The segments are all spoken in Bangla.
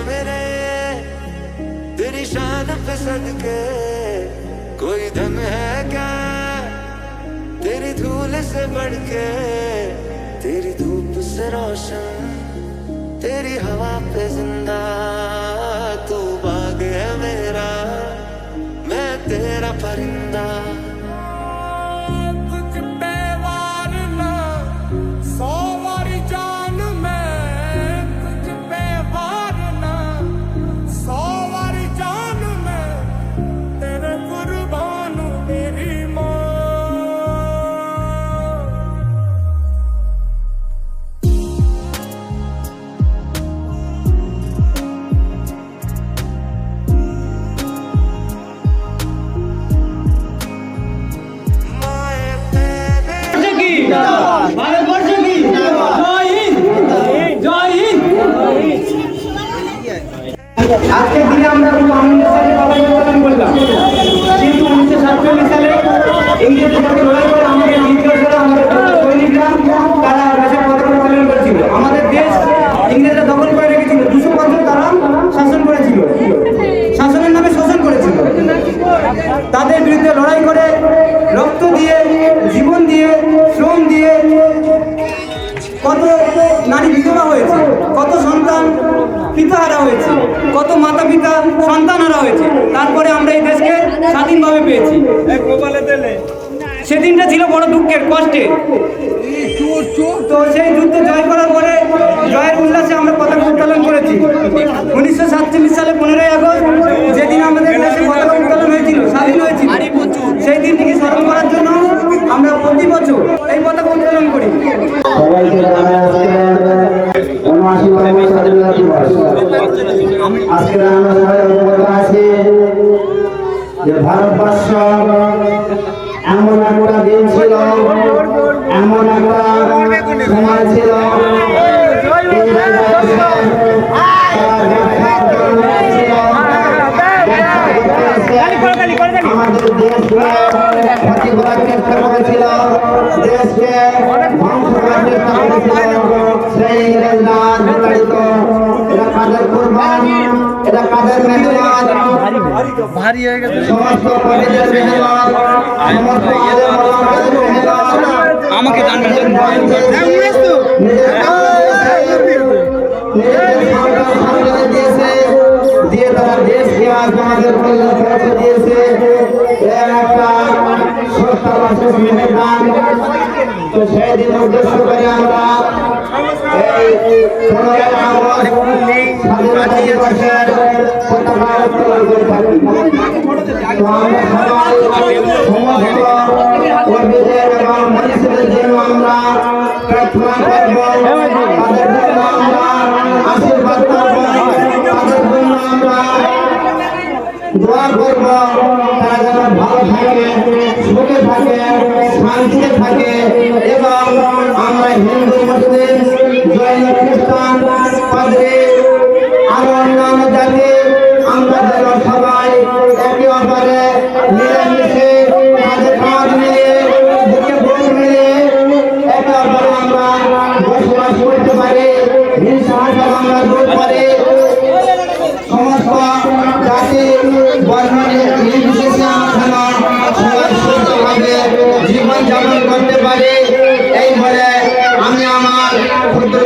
मेरे तेरी शान पे सदके, कोई धन है क्या तेरी धूल से बढ़ के, तेरी धूप से रोशन तेरी हवा पे जिंदा, तू बाग है मेरा मैं तेरा परिंदा। আজকের দিনে আমরা বললাম, কিন্তু 1947 সালে ইংরেজদের সাথে লড়াই করে আমাদের বিদ্রোহ করে আমাদের সৈনিকরা তারা দেশের পতাকা উত্তোলন করেছিল। আমাদের দেশ ইংরেজরা দখল করে রেখেছিল, 200 বছর তারা শাসন করেছিল, শাসনের নামে শোষণ করেছিল। তাদের বিরুদ্ধে লড়াই করে রক্ত দিয়ে, জীবন দিয়ে, শ্রম দিয়ে কত নারী বিধবা হয়েছে, কত সন্তান পিতাহারা হয়েছে, কত মাতা পিতা সন্তানহারা হয়েছে, তারপরে আমরা এই দেশকে স্বাধীনভাবে পেয়েছি। সেদিনটা ছিল বড় দুঃখের, কষ্টের। তো সেই যুদ্ধ জয় করার পরে জয়ের উল্লাসে আমরা পতাকা উত্তোলন করেছি। 1947 সালে 15ই আগস্ট যেদিন আমাদের দেশে পতাকা উত্তোলন হয়েছিল, স্বাধীন হয়েছিল, সেই দিনটিকে স্মরণ করার জন্য আমরা প্রতি বছর এই পতাকা উত্তোলন করি। আজকে আমরা সবাই অবগত আছি যে ভারতবর্ষ এমন একটা দিন ছিল, এমন একটা সময় ছিল, আমাদের দেশকে ক্ষতি করার চেষ্টা করেছিল, দেশকে ধ্বংস করার চেষ্টা করেছিল সেই ইংরেজরা বিতাড়িত। এটা কাদের কুরবান, এটা কাদের মেহনত, ভারী হয়ে গেছে সমস্ত কবিদের মেহনত, সমস্ত আলেম ওলামাদের মেহনত। আমাকে জানবেন দিয়ে তারা দেশকে আজ আমাদের পৌঁছে দিয়েছে। একটা সস্তা বাসস্থানের দান। তো সেই দিন উদ্দেশ্য করে আমরা এই 15ই আগস্ট স্বাধীনতা দিবসের পতাকা উত্তোলন করে থাকি। তো আমরা সবাই সমস্ত কর্মীদের এবং মনীষীদের জন্য আমরা প্রার্থনা করব, তাদের জন্য আমরা আশীর্বাদ করব, তাদের জন্য আমরা দোয়া করব, তারা যেন ভালো থাকে, সুখে থাকে, শান্তিতে থাকে এবং আমরা হিন্দু, মুসলিম, জৈন, খ্রিস্টান, পাদ্রী আরো অন্যান্য জাতি আমরা যেন সবাই একে অপরে মিলেমিশে কাঁধে কাঁধ মিলিয়ে বুকে বুক মিলিয়ে একে অপরে আমরা বসবাস করতে পারি, হিংসা আমরা দূর করে সমস্ত জাতি বর্ণ নির্বিশেষে আমরা সবাই সুস্থভাবে জীবন যাপন করতে পারি। এই বলে আমি আমার ক্ষুদ্র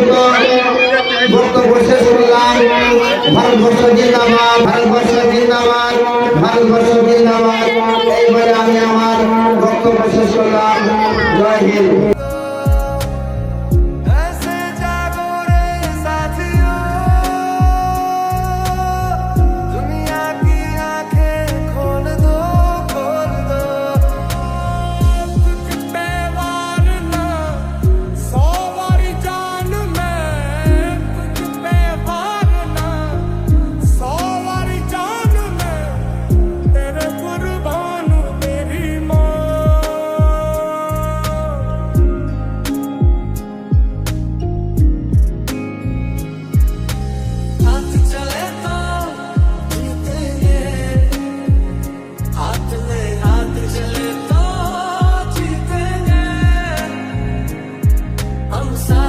বক্তব্য শেষ করলাম। ভারতবর্ষ জিন্দাবাদ, ভারতবর্ষ জিন্দাবাদ, ভারতবর্ষ জিন্দাবাদ। এই বলে আমি আমার বক্তব্য শেষ করলাম। জয় হিন্দ। I'm sorry.